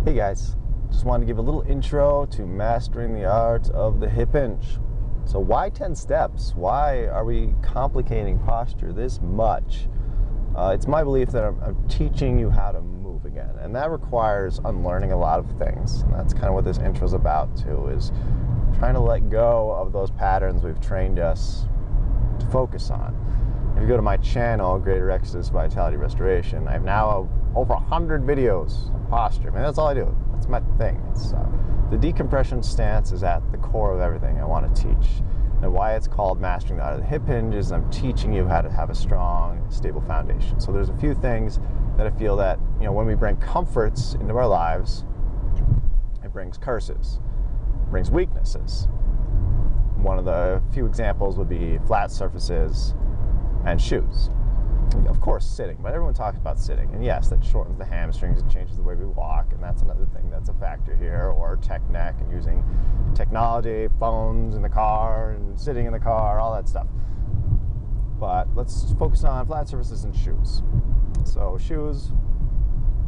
Hey guys, just wanted to give a little intro to mastering the art of the hip hinge. So why 10 steps? Why are we complicating posture this much? It's my belief that I'm teaching you how to move again, and that requires unlearning a lot of things. And that's kind of what this intro is about too, is trying to let go of those patterns we've trained us to focus on. If you go to my channel, Greater Exodus Vitality Restoration, I have now over 100 videos on posture. I mean, that's all I do. That's my thing. It's, the decompression stance is at the core of everything I want to teach. And why it's called Mastering the Art of the Hip Hinge is I'm teaching you how to have a strong, stable foundation. So there's a few things that I feel that, when we bring comforts into our lives, it brings curses, it brings weaknesses. One of the few examples would be flat surfaces and shoes. Of course, sitting, but everyone talks about sitting. And yes, that shortens the hamstrings, it changes the way we walk, and that's another thing that's a factor here. Or tech neck and using technology, phones in the car, and sitting in the car, all that stuff. But let's focus on flat surfaces and shoes. So shoes,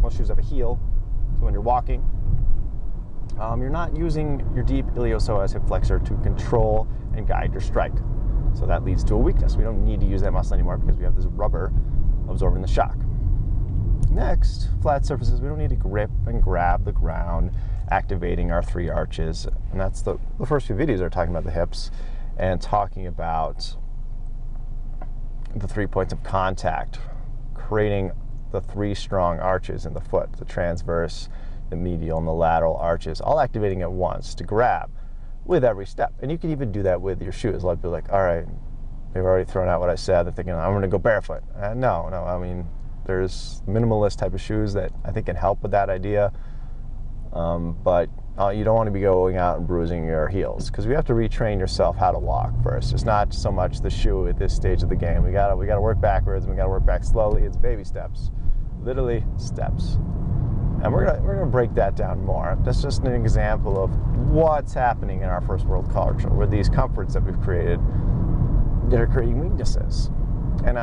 most shoes have a heel, so when you're walking, you're not using your deep iliopsoas hip flexor to control and guide your strike. So that leads to a weakness. We don't need to use that muscle anymore because we have this rubber absorbing the shock. Next, flat surfaces, we don't need to grip and grab the ground, activating our three arches. And that's the first few videos are talking about the hips and talking about the 3 points of contact, creating the three strong arches in the foot, the transverse, the medial, and the lateral arches, all activating at once to grab with every step. And you can even do that with your shoes. A lot of people are like, all right, they've already thrown out what I said. They're thinking, I'm going to go barefoot. No, I mean, there's minimalist type of shoes that I think can help with that idea. But you don't want to be going out and bruising your heels, because we have to retrain yourself how to walk first. It's not so much the shoe at this stage of the game. We gotta work backwards, and we gotta work back slowly. It's baby steps, literally steps. And we're gonna break that down more. That's just an example of what's happening in our first world culture, with these comforts that we've created that are creating weaknesses. And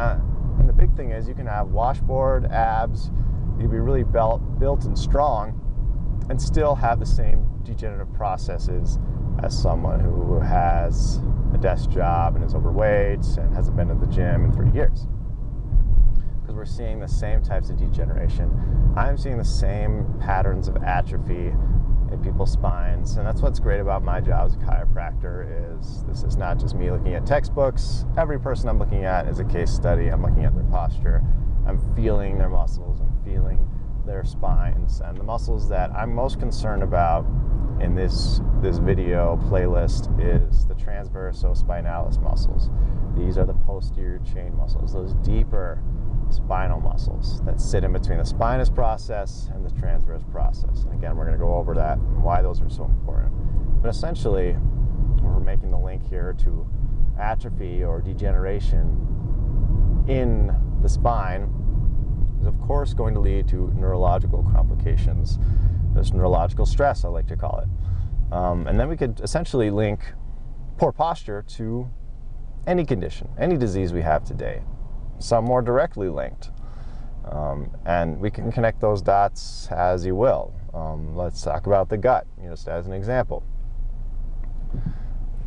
the big thing is, you can have washboard abs, you can be really built and strong, and still have the same degenerative processes as someone who has a desk job and is overweight and hasn't been to the gym in 3 years. Because we're seeing the same types of degeneration. I'm seeing the same patterns of atrophy in people's spines, and that's what's great about my job as a chiropractor. Is this is not just me looking at textbooks. Every person I'm looking at is a case study. I'm looking at their posture, I'm feeling their muscles, I'm feeling their spines, and the muscles that I'm most concerned about in this video playlist is the transversospinalis muscles. These are the posterior chain muscles, those deeper spinal muscles that sit in between the spinous process and the transverse process. And again, we're going to go over that and why those are so important. But essentially, we're making the link here to atrophy or degeneration in the spine is of course going to lead to neurological complications. There's neurological stress, I like to call it. And then we could essentially link poor posture to any condition, any disease we have today. Some more directly linked. And we can connect those dots as you will. Let's talk about the gut, just as an example.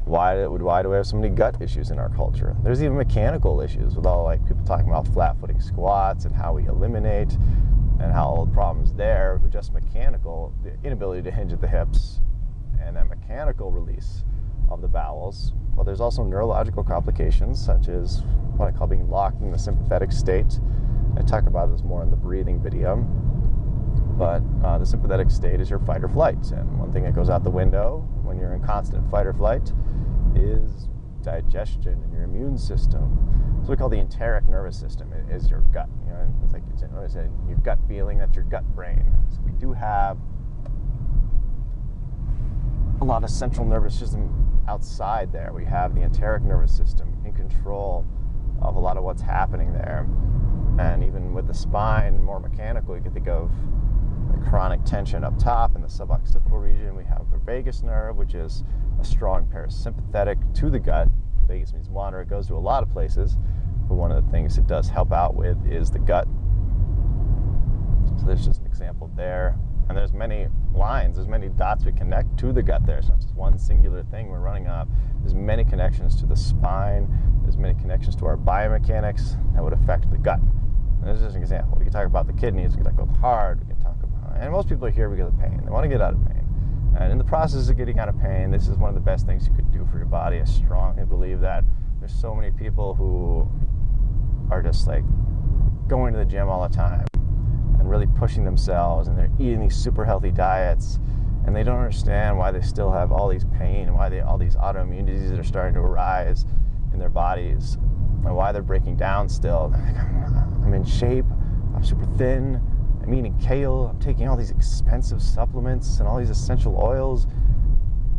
Why do we have so many gut issues in our culture? There's even mechanical issues with all people talking about flat-footing squats and how we eliminate and how all the problems there were just mechanical, the inability to hinge at the hips and that mechanical release of the bowels. Well, there's also neurological complications, such as what I call being locked in the sympathetic state. I talk about this more in the breathing video. But the sympathetic state is your fight or flight. And one thing that goes out the window when you're in constant fight or flight is digestion and your immune system. So we call the enteric nervous system is your gut. It's like your gut feeling, that's your gut brain. So we do have a lot of central nervous system outside there. We have the enteric nervous system in control of a lot of what's happening there. And even with the spine, more mechanical, you can think of chronic tension up top in the suboccipital region. We have the vagus nerve, which is a strong parasympathetic to the gut. Vagus means water. It goes to a lot of places, but one of the things it does help out with is the gut. So there's just an example there. And there's many lines, there's many dots we connect to the gut there. It's not just one singular thing we're running up. There's many connections to the spine. There's many connections to our biomechanics that would affect the gut. And this is just an example. We can talk about the kidneys, we can talk about the heart, we can talk about, and most people are here because of pain. They want to get out of pain. And in the process of getting out of pain, this is one of the best things you could do for your body. I strongly believe that. There's so many people who are just like going to the gym all the time and really pushing themselves, and they're eating these super healthy diets, and they don't understand why they still have all these pain and why all these autoimmune diseases are starting to arise in their bodies, and why they're breaking down still. They're like, I'm in shape, I'm super thin, I'm eating kale, I'm taking all these expensive supplements and all these essential oils,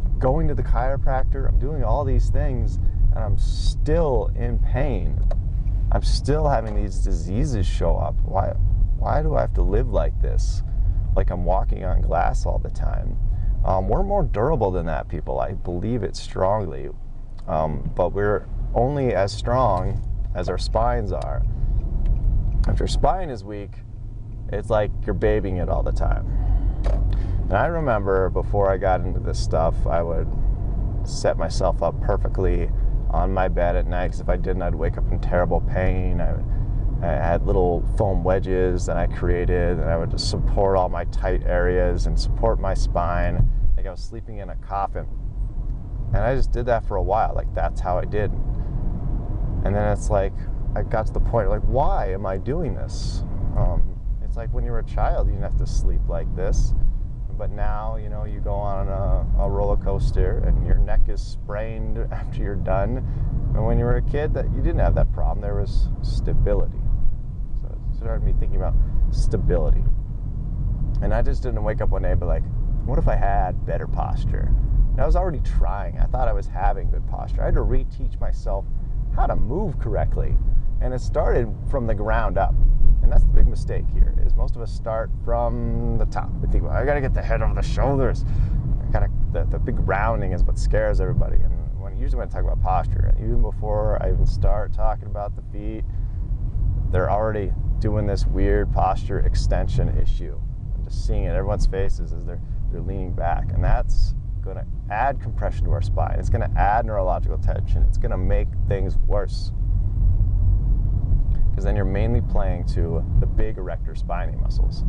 I'm going to the chiropractor, I'm doing all these things, and I'm still in pain. I'm still having these diseases show up. Why do I have to live like this? Like I'm walking on glass all the time. We're more durable than that, people. I believe it strongly. But we're only as strong as our spines are. If your spine is weak, it's like you're babying it all the time. And I remember before I got into this stuff, I would set myself up perfectly on my bed at night, because if I didn't, I'd wake up in terrible pain. I had little foam wedges that I created, and I would just support all my tight areas and support my spine like I was sleeping in a coffin. And I just did that for a while, like that's how I did. And then it's like I got to the point like, why am I doing this? It's like when you were a child, you didn't have to sleep like this, but now you go on a roller coaster and your neck is sprained after you're done. And when you were a kid, that you didn't have that problem. There was stability. So it started me thinking about stability. And I just didn't wake up one day and be like, what if I had better posture? And I was already trying. I thought I was having good posture. I had to reteach myself how to move correctly. And it started from the ground up. And that's the big mistake here, is most of us start from the top. We think, well, I gotta get the head over the shoulders. The big rounding is what scares everybody. And usually when I talk about posture, even before I even start talking about the feet, they're already doing this weird posture extension issue. I'm just seeing it in everyone's faces as they're leaning back. And that's gonna add compression to our spine. It's gonna add neurological tension. It's gonna make things worse. Because then you're mainly playing to the big erector spinae muscles.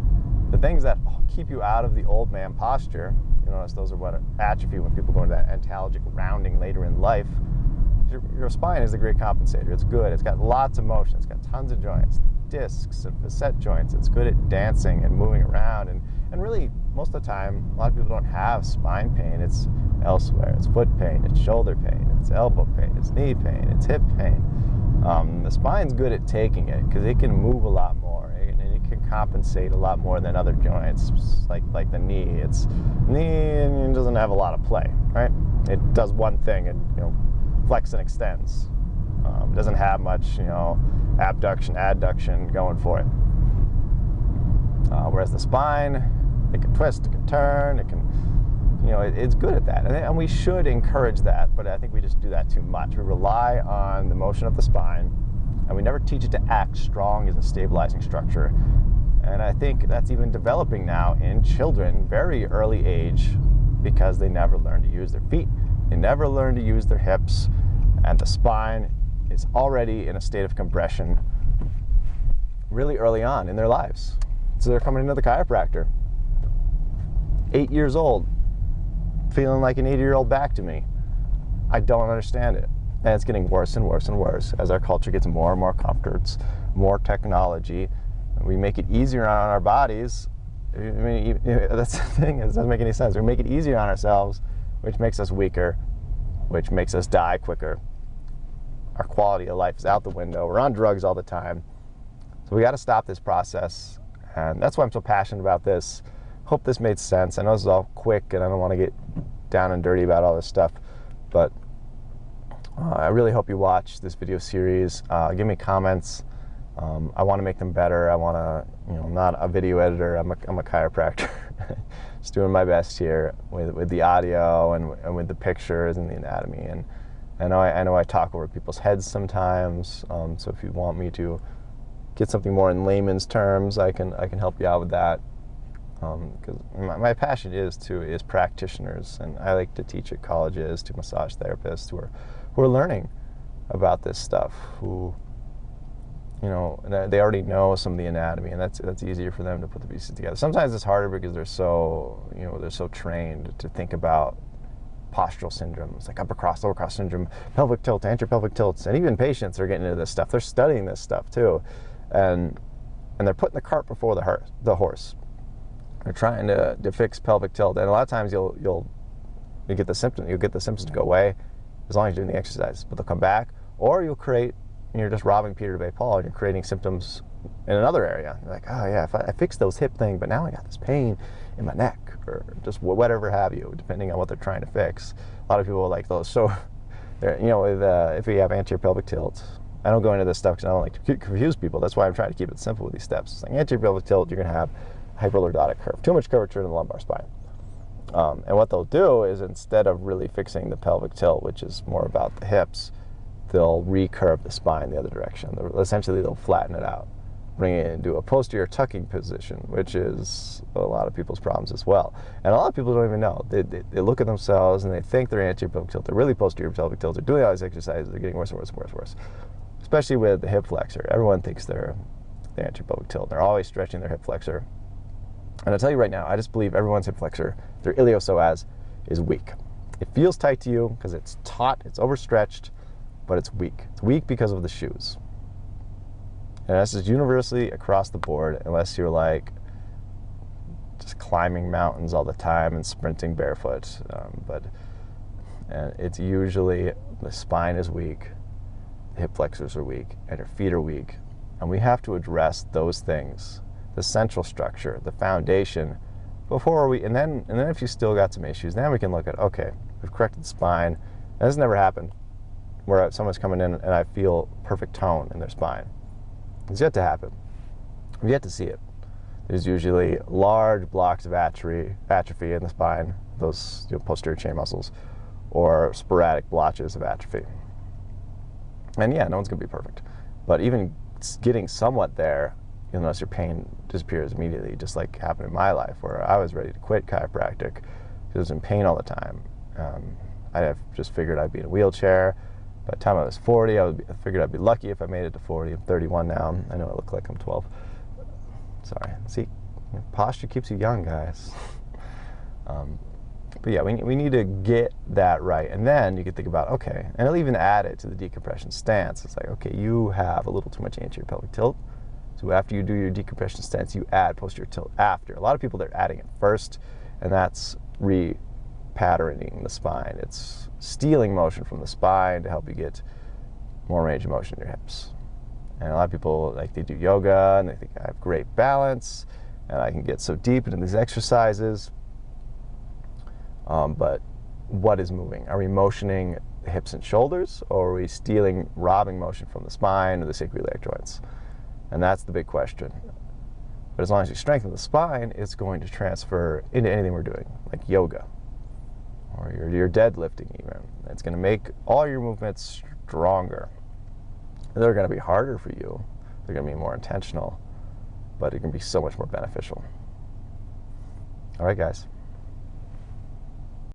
The things that keep you out of the old man posture, you notice those are what atrophy when people go into that antalgic rounding later in life. Your spine is a great compensator. It's good. It's got lots of motion. It's got tons of joints, discs and facet joints. It's good at dancing and moving around. And really, most of the time, a lot of people don't have spine pain. It's elsewhere. It's foot pain. It's shoulder pain. It's elbow pain. It's knee pain. It's hip pain. The spine's good at taking it because it can move a lot more, and it can compensate a lot more than other joints, like the knee. It's knee and it doesn't have a lot of play, right? It does one thing and flex and extends. It doesn't have much abduction, adduction going for it. Whereas the spine, it can twist, it can turn, it can. It's good at that, and we should encourage that, but I think we just do that too much. We rely on the motion of the spine, and we never teach it to act strong as a stabilizing structure. And I think that's even developing now in children, very early age, because they never learn to use their feet, they never learn to use their hips, and the spine is already in a state of compression really early on in their lives. So they're coming into the chiropractor, 8 years old, feeling like an 80-year-old back to me. I don't understand it. And it's getting worse and worse and worse as our culture gets more and more comforts, more technology. We make it easier on our bodies. I mean, that's the thing, it doesn't make any sense. We make it easier on ourselves, which makes us weaker, which makes us die quicker. Our quality of life is out the window. We're on drugs all the time. So we got to stop this process. And that's why I'm so passionate about this. Hope this made sense. I know this is all quick and I don't want to get down and dirty about all this stuff, but I really hope you watch this video series. Give me comments. I want to make them better. I want to, I'm not a video editor. I'm a chiropractor. Just doing my best here with the audio and with the pictures and the anatomy. And I know I talk over people's heads sometimes. So if you want me to get something more in layman's terms, I can help you out with that. because my passion is practitioners, and I like to teach at colleges to massage therapists who are learning about this stuff, who, you know, they already know some of the anatomy, and that's easier for them to put the pieces together. Sometimes it's harder because they're so trained to think about postural syndromes like upper cross, lower cross syndrome, pelvic tilt, anterior pelvic tilts, and even patients are getting into this stuff. They're studying this stuff too, and they're putting the cart before the horse. They're trying to fix pelvic tilt, and a lot of times you'll get the symptoms to go away as long as you're doing the exercise, but they'll come back, or you're just robbing Peter to pay Paul, and you're creating symptoms in another area. You're like, oh yeah, if I fixed those hip thing, but now I got this pain in my neck, or just whatever have you, depending on what they're trying to fix. A lot of people like those. So, if you have anterior pelvic tilt, I don't go into this stuff because I don't like to confuse people. That's why I'm trying to keep it simple with these steps. It's like anterior pelvic tilt, you're going to have hyperlordotic curve, too much curvature in the lumbar spine. And what they'll do is, instead of really fixing the pelvic tilt, which is more about the hips, they'll recurve the spine the other direction. Essentially, they'll flatten it out, bring it into a posterior tucking position, which is a lot of people's problems as well. And a lot of people don't even know. They look at themselves and they think they're anterior pelvic tilt. They're really posterior pelvic tilt. They're doing all these exercises. They're getting worse and worse and worse and worse. Especially with the hip flexor. Everyone thinks they're anterior pelvic tilt. They're always stretching their hip flexor. And I'll tell you right now, I just believe everyone's hip flexor, their iliopsoas, is weak. It feels tight to you because it's taut, it's overstretched, but it's weak. It's weak because of the shoes. And this is universally across the board, unless you're like just climbing mountains all the time and sprinting barefoot. And it's usually the spine is weak, the hip flexors are weak, and your feet are weak. And we have to address those things, the central structure, the foundation, and then if you still got some issues, then we can look at, okay, we've corrected the spine. And this has never happened, where someone's coming in and I feel perfect tone in their spine. It's yet to happen. We've yet to see it. There's usually large blocks of atrophy in the spine, those posterior chain muscles, or sporadic blotches of atrophy. And yeah, no one's going to be perfect. But even getting somewhat there, you'll notice your pain disappears immediately, just like happened in my life, where I was ready to quit chiropractic because I was in pain all the time. I just figured I'd be in a wheelchair. By the time I was 40, I figured I'd be lucky if I made it to 40. I'm 31 now. I know I look like I'm 12. Sorry. See, posture keeps you young, guys. But yeah, we need to get that right. And then you can think about, okay, and it'll even add it to the decompression stance. It's like, okay, you have a little too much anterior pelvic tilt. So after you do your decompression stance, you add posterior tilt after. A lot of people, they're adding it first, and that's patterning the spine. It's stealing motion from the spine to help you get more range of motion in your hips. And a lot of people, like, they do yoga and they think I have great balance and I can get so deep into these exercises. But what is moving? Are we motioning the hips and shoulders, or are we robbing motion from the spine or the sacroiliac joints? And that's the big question. But as long as you strengthen the spine, it's going to transfer into anything we're doing, like yoga, or your deadlifting even. It's going to make all your movements stronger. They're going to be harder for you. They're going to be more intentional, but it can be so much more beneficial. All right, guys.